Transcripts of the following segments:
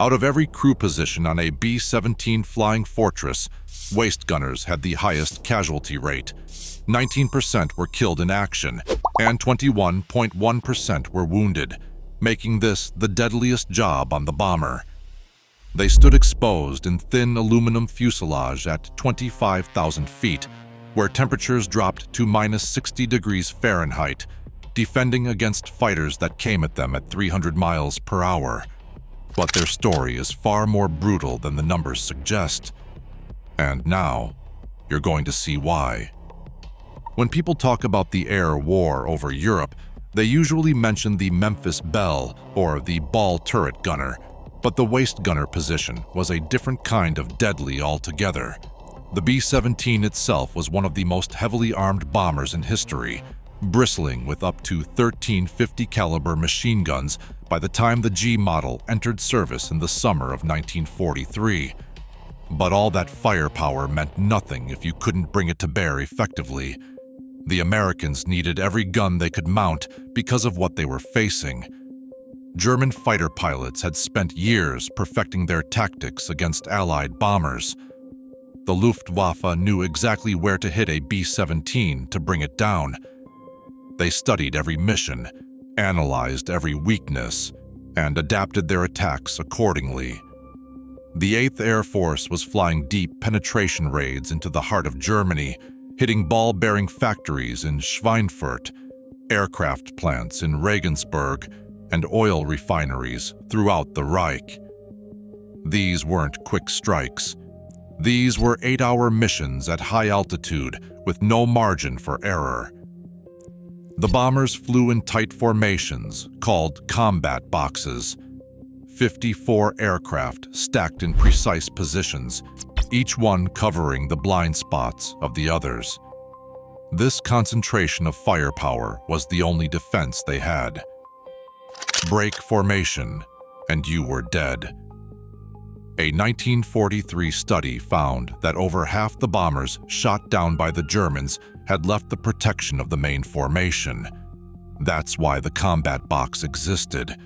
Out of every crew position on a B-17 Flying Fortress, waist gunners had the highest casualty rate. 19% were killed in action, and 21.1% were wounded, making this the deadliest job on the bomber. They stood exposed in thin aluminum fuselage at 25,000 feet, where temperatures dropped to -60 degrees Fahrenheit, defending against fighters that came at them at 300 miles per hour. But their story is far more brutal than the numbers suggest. And now, you're going to see why. When people talk about the air war over Europe, they usually mention the Memphis Belle or the ball turret gunner, but the waist gunner position was a different kind of deadly altogether. The B-17 itself was one of the most heavily armed bombers in history, bristling with up to 13 50 caliber machine guns by the time the G model entered service in the summer of 1943. But all that firepower meant nothing if you couldn't bring it to bear effectively. The Americans needed every gun they could mount because of what they were facing. German fighter pilots had spent years perfecting their tactics against Allied bombers. The Luftwaffe knew exactly where to hit a B-17 to bring it down. They studied every mission, analyzed every weakness, and adapted their attacks accordingly. The 8th Air Force was flying deep penetration raids into the heart of Germany, hitting ball-bearing factories in Schweinfurt, aircraft plants in Regensburg, and oil refineries throughout the Reich. These weren't quick strikes. These were 8-hour missions at high altitude with no margin for error. The bombers flew in tight formations called combat boxes. 54 aircraft stacked in precise positions, each one covering the blind spots of the others. This concentration of firepower was the only defense they had. Break formation, and you were dead. A 1943 study found that over half the bombers shot down by the Germans had left the protection of the main formation. That's why the combat box existed.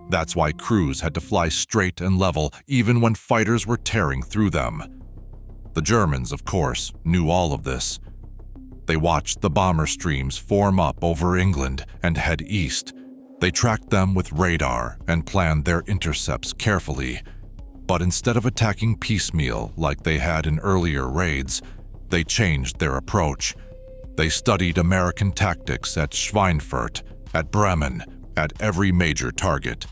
That's why crews had to fly straight and level even when fighters were tearing through them. The Germans, of course, knew all of this. They watched the bomber streams form up over England and head east. They tracked them with radar and planned their intercepts carefully. But instead of attacking piecemeal like they had in earlier raids, they changed their approach. They studied American tactics at Schweinfurt, at Bremen, at every major target.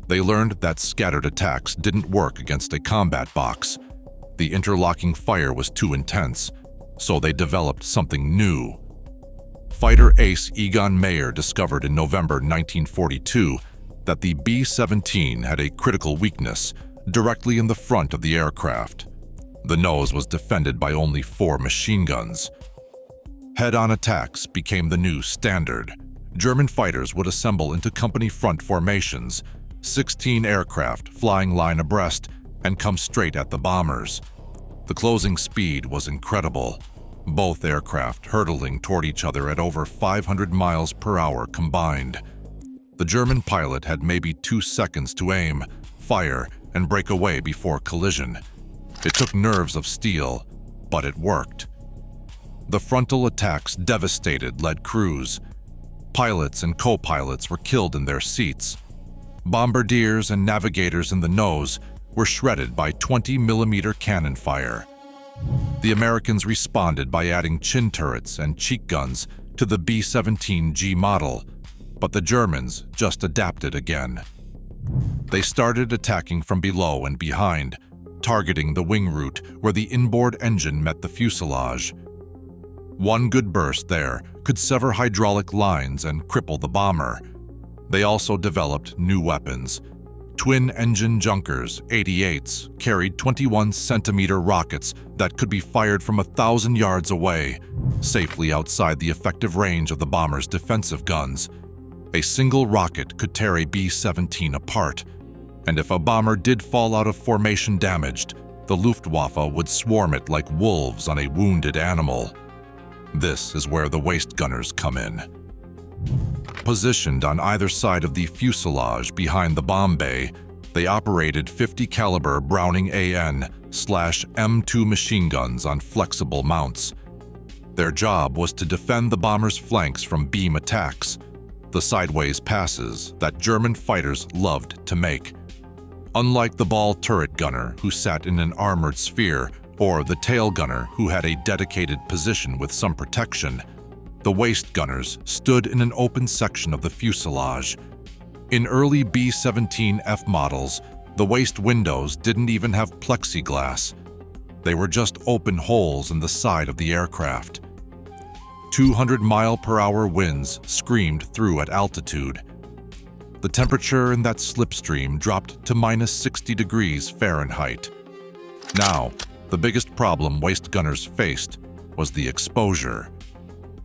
They learned that scattered attacks didn't work against a combat box. The interlocking fire was too intense, so they developed something new. Fighter ace Egon Mayer discovered in November 1942 that the B-17 had a critical weakness directly in the front of the aircraft. The nose was defended by only 4 machine guns. Head-on attacks became the new standard. German fighters would assemble into company front formations, 16 aircraft flying line abreast, and come straight at the bombers. The closing speed was incredible, both aircraft hurtling toward each other at over 500 miles per hour combined. The German pilot had maybe 2 seconds to aim, fire, and break away before collision. It took nerves of steel, but it worked. The frontal attacks devastated lead crews. Pilots and co-pilots were killed in their seats. Bombardiers and navigators in the nose were shredded by 20mm cannon fire. The Americans responded by adding chin turrets and cheek guns to the B-17G model, but the Germans just adapted again. They started attacking from below and behind, targeting the wing root where the inboard engine met the fuselage. One good burst there could sever hydraulic lines and cripple the bomber. They also developed new weapons. Twin-engine Junkers 88s carried 21-centimeter rockets that could be fired from 1,000 yards away, safely outside the effective range of the bomber's defensive guns. A single rocket could tear a B-17 apart, and if a bomber did fall out of formation damaged, the Luftwaffe would swarm it like wolves on a wounded animal. This is where the waist gunners come in. Positioned on either side of the fuselage behind the bomb bay, They operated 50 caliber Browning AN/M2 machine guns on flexible mounts. Their job was to defend the bomber's flanks from beam attacks, the sideways passes that German fighters loved to make. Unlike the ball turret gunner who sat in an armored sphere, or the tail gunner who had a dedicated position with some protection, the waist gunners stood in an open section of the fuselage. In early B-17F models, the waist windows didn't even have plexiglass. They were just open holes in the side of the aircraft. 200-mile-per-hour winds screamed through at altitude. The temperature in that slipstream dropped to -60 degrees Fahrenheit. Now, the biggest problem waist gunners faced was the exposure.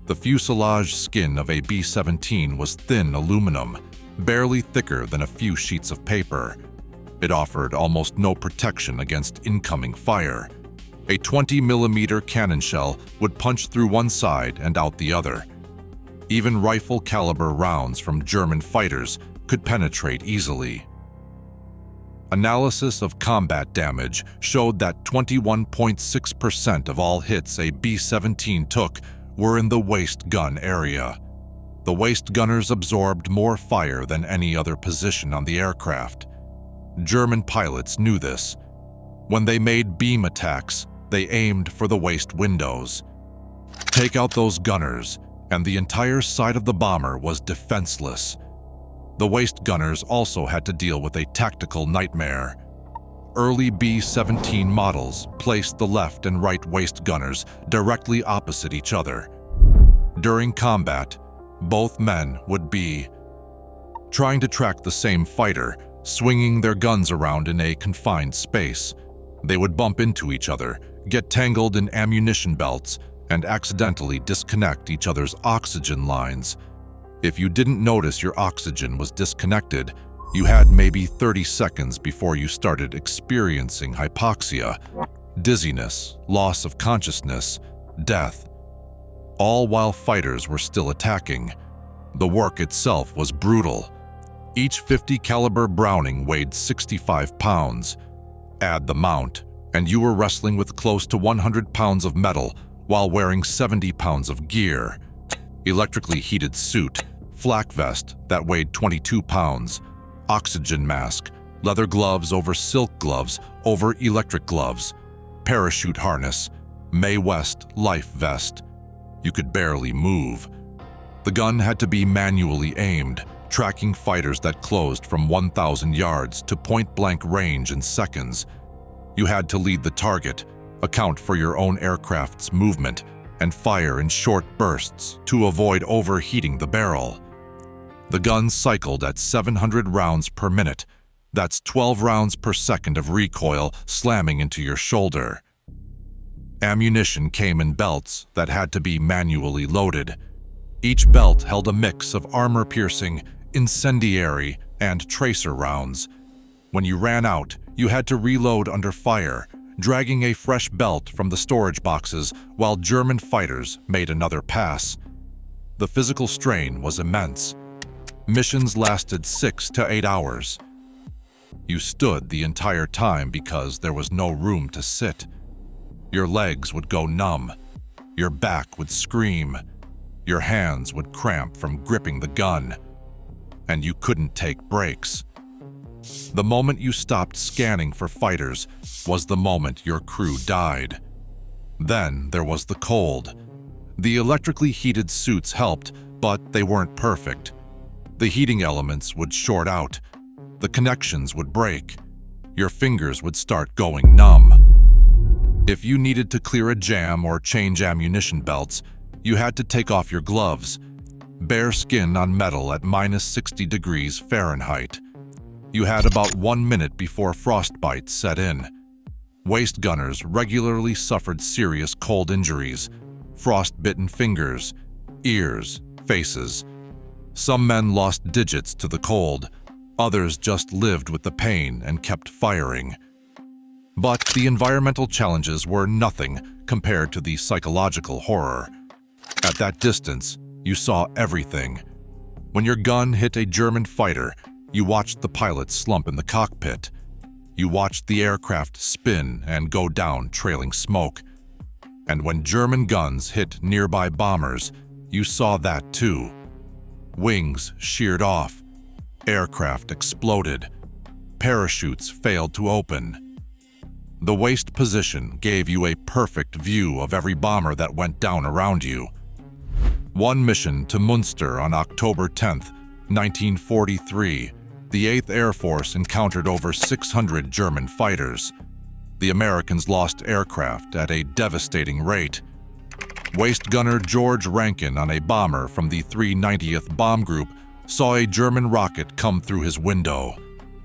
The fuselage skin of a B-17 was thin aluminum, barely thicker than a few sheets of paper. It offered almost no protection against incoming fire. A 20mm cannon shell would punch through one side and out the other. Even rifle-caliber rounds from German fighters could penetrate easily. Analysis of combat damage showed that 21.6% of all hits a B-17 took were in the waist gun area. The waist gunners absorbed more fire than any other position on the aircraft. German pilots knew this. When they made beam attacks, they aimed for the waist windows. Take out those gunners, and the entire side of the bomber was defenseless. The waist gunners also had to deal with a tactical nightmare. Early B-17 models placed the left and right waist gunners directly opposite each other. During combat, both men would be trying to track the same fighter, swinging their guns around in a confined space. They would bump into each other, get tangled in ammunition belts, and accidentally disconnect each other's oxygen lines. If you didn't notice your oxygen was disconnected, you had maybe 30 seconds before you started experiencing hypoxia, dizziness, loss of consciousness, death. All while fighters were still attacking. The work itself was brutal. Each 50 caliber Browning weighed 65 pounds. Add the mount, and you were wrestling with close to 100 pounds of metal while wearing 70 pounds of gear. Electrically heated suit, flak vest that weighed 22 pounds, oxygen mask, leather gloves over silk gloves over electric gloves, parachute harness, Mae West life vest. You could barely move. The gun had to be manually aimed, tracking fighters that closed from 1,000 yards to point-blank range in seconds. You had to lead the target, account for your own aircraft's movement, and fire in short bursts to avoid overheating the barrel. The gun cycled at 700 rounds per minute. That's 12 rounds per second of recoil slamming into your shoulder. Ammunition came in belts that had to be manually loaded. Each belt held a mix of armor-piercing, incendiary, and tracer rounds. When you ran out, you had to reload under fire, dragging a fresh belt from the storage boxes while German fighters made another pass. The physical strain was immense. Missions lasted 6 to 8 hours. You stood the entire time because there was no room to sit. Your legs would go numb. Your back would scream. Your hands would cramp from gripping the gun. And you couldn't take breaks. The moment you stopped scanning for fighters was the moment your crew died. Then there was the cold. The electrically heated suits helped, but they weren't perfect. The heating elements would short out. The connections would break. Your fingers would start going numb. If you needed to clear a jam or change ammunition belts, you had to take off your gloves. Bare skin on metal at -60 degrees Fahrenheit. You had about 1 minute before frostbite set in. Waist gunners regularly suffered serious cold injuries, frost-bitten fingers, ears, faces. Some men lost digits to the cold. Others just lived with the pain and kept firing. But the environmental challenges were nothing compared to the psychological horror. At that distance, you saw everything. When your gun hit a German fighter, You watched the pilot slump in the cockpit. You watched the aircraft spin and go down, trailing smoke. And when German guns hit nearby bombers, you saw that too. Wings sheared off. Aircraft exploded. Parachutes failed to open. The waist position gave you a perfect view of every bomber that went down around you. One mission to Munster on October 10, 1943, the 8th Air Force encountered over 600 German fighters. The Americans lost aircraft at a devastating rate. Waist gunner George Rankin on a bomber from the 390th Bomb Group saw a German rocket come through his window.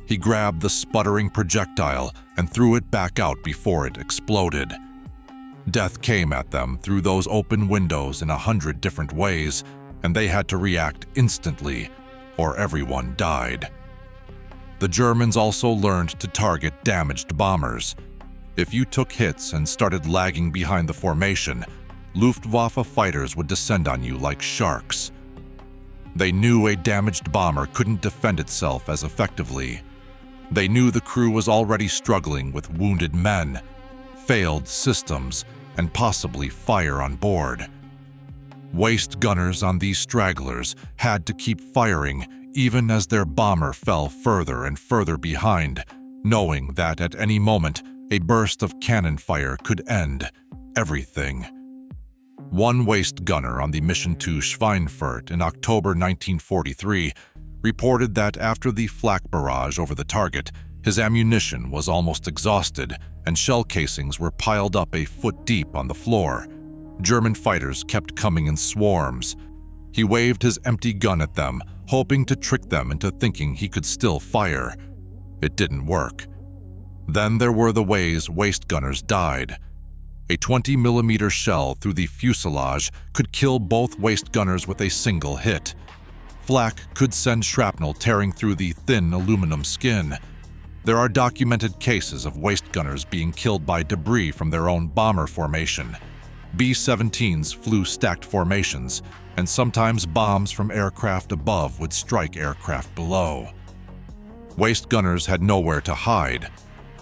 He grabbed the sputtering projectile and threw it back out before it exploded. Death came at them through those open windows in 100 different ways, and they had to react instantly, or everyone died. The Germans also learned to target damaged bombers. If you took hits and started lagging behind the formation, Luftwaffe fighters would descend on you like sharks. They knew a damaged bomber couldn't defend itself as effectively. They knew the crew was already struggling with wounded men, failed systems, and possibly fire on board. Waist gunners on these stragglers had to keep firing even as their bomber fell further and further behind, knowing that at any moment a burst of cannon fire could end everything. One waist gunner on the mission to Schweinfurt in October 1943 reported that after the flak barrage over the target, his ammunition was almost exhausted and shell casings were piled up a foot deep on the floor. German fighters kept coming in swarms. He waved his empty gun at them, hoping to trick them into thinking he could still fire. It didn't work. Then there were the ways waist gunners died. A 20mm shell through the fuselage could kill both waist gunners with a single hit. Flak could send shrapnel tearing through the thin aluminum skin. There are documented cases of waist gunners being killed by debris from their own bomber formation. B-17s flew stacked formations, and sometimes bombs from aircraft above would strike aircraft below. Waist gunners had nowhere to hide.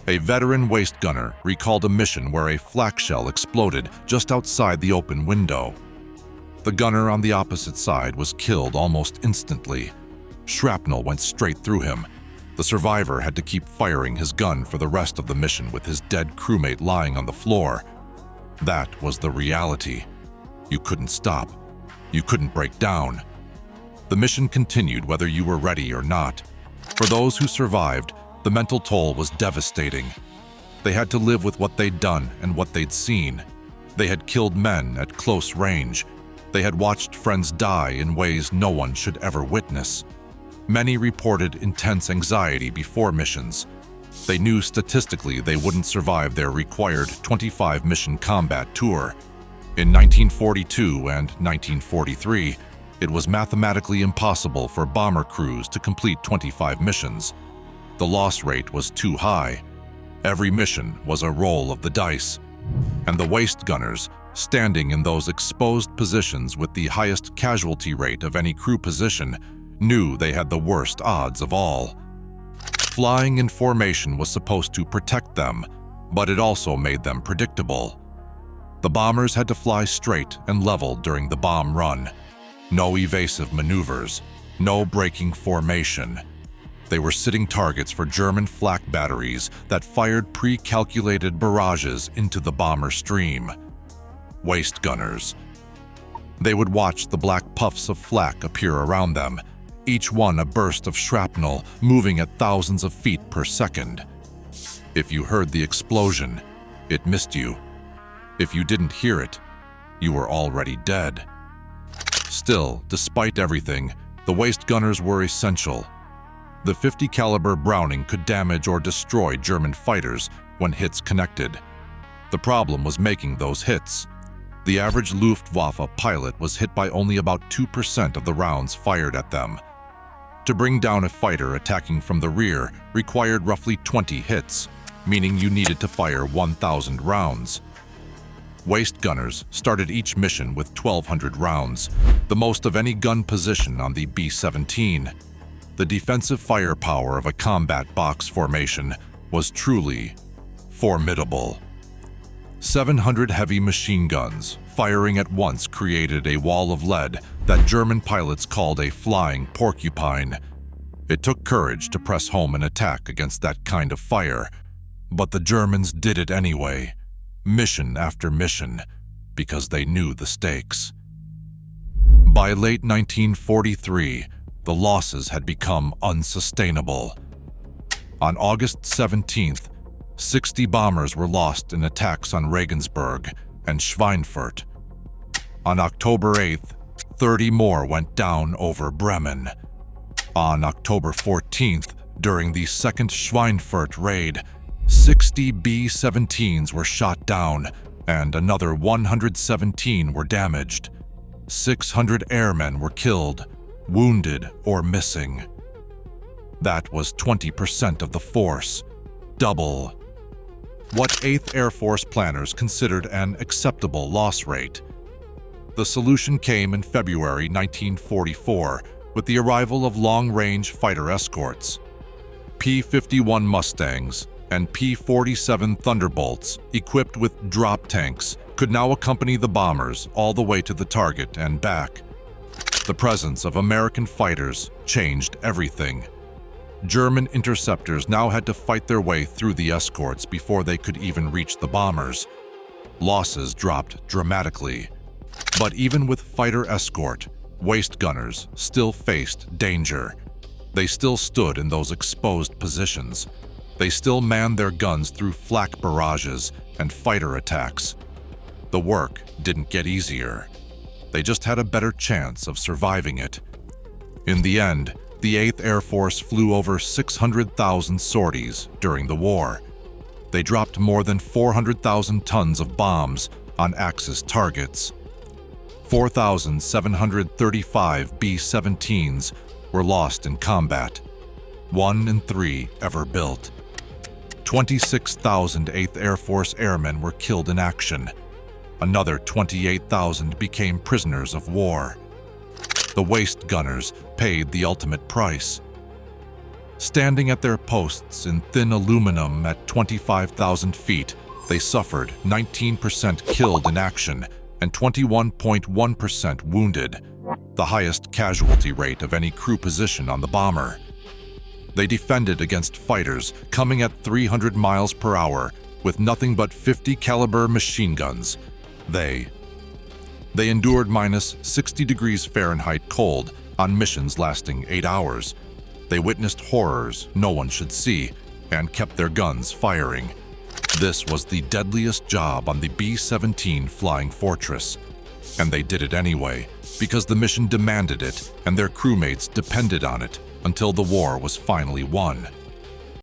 A veteran waist gunner recalled a mission where a flak shell exploded just outside the open window. The gunner on the opposite side was killed almost instantly. Shrapnel went straight through him. The survivor had to keep firing his gun for the rest of the mission with his dead crewmate lying on the floor. That was the reality. You couldn't stop. You couldn't break down. The mission continued whether you were ready or not. For those who survived, the mental toll was devastating. They had to live with what they'd done and what they'd seen. They had killed men at close range. They had watched friends die in ways no one should ever witness. Many reported intense anxiety before missions. They knew statistically they wouldn't survive their required 25-mission combat tour. In 1942 and 1943, it was mathematically impossible for bomber crews to complete 25 missions. The loss rate was too high. Every mission was a roll of the dice. And the waist gunners, standing in those exposed positions with the highest casualty rate of any crew position, knew they had the worst odds of all. Flying in formation was supposed to protect them, but it also made them predictable. The bombers had to fly straight and level during the bomb run. No evasive maneuvers, no breaking formation. They were sitting targets for German flak batteries that fired pre-calculated barrages into the bomber stream. Waist gunners. They would watch the black puffs of flak appear around them, each one a burst of shrapnel moving at thousands of feet per second. If you heard the explosion, it missed you. If you didn't hear it, you were already dead. Still, despite everything, the waist gunners were essential. The 50 caliber Browning could damage or destroy German fighters when hits connected. The problem was making those hits. The average Luftwaffe pilot was hit by only about 2% of the rounds fired at them. To bring down a fighter attacking from the rear required roughly 20 hits, meaning you needed to fire 1,000 rounds. Waist gunners started each mission with 1,200 rounds, the most of any gun position on the B-17. the defensive firepower of a combat box formation was truly formidable. 700 heavy machine guns firing at once created a wall of lead that German pilots called a flying porcupine. It took courage to press home an attack against that kind of fire, but the Germans did it anyway, mission after mission, because they knew the stakes. By late 1943, the losses had become unsustainable. On August 17th, 60 bombers were lost in attacks on Regensburg and Schweinfurt. On October 8th, 30 more went down over Bremen. On October 14th, during the second Schweinfurt raid, 60 B-17s were shot down and another 117 were damaged. 600 airmen were killed, wounded, or missing. That was 20% of the force, double what 8th Air Force planners considered an acceptable loss rate. The solution came in February 1944 with the arrival of long-range fighter escorts. P-51 Mustangs and P-47 Thunderbolts, equipped with drop tanks, could now accompany the bombers all the way to the target and back. The presence of American fighters changed everything. German interceptors now had to fight their way through the escorts before they could even reach the bombers. Losses dropped dramatically. But even with fighter escort, waist gunners still faced danger. They still stood in those exposed positions. They still manned their guns through flak barrages and fighter attacks. The work didn't get easier. They just had a better chance of surviving it. In the end, the 8th Air Force flew over 600,000 sorties during the war. They dropped more than 400,000 tons of bombs on Axis targets. 4,735 B-17s were lost in combat, 1 in 3 ever built. 26,000 8th Air Force airmen were killed in action. Another 28,000 became prisoners of war. The waist gunners paid the ultimate price. Standing at their posts in thin aluminum at 25,000 feet, they suffered 19% killed in action and 21.1% wounded, the highest casualty rate of any crew position on the bomber. They defended against fighters coming at 300 miles per hour with nothing but 50 caliber machine guns. They endured minus 60 degrees Fahrenheit cold on missions lasting 8 hours. They witnessed horrors no one should see and kept their guns firing. This was the deadliest job on the B-17 Flying Fortress. And they did it anyway, because the mission demanded it and their crewmates depended on it until the war was finally won.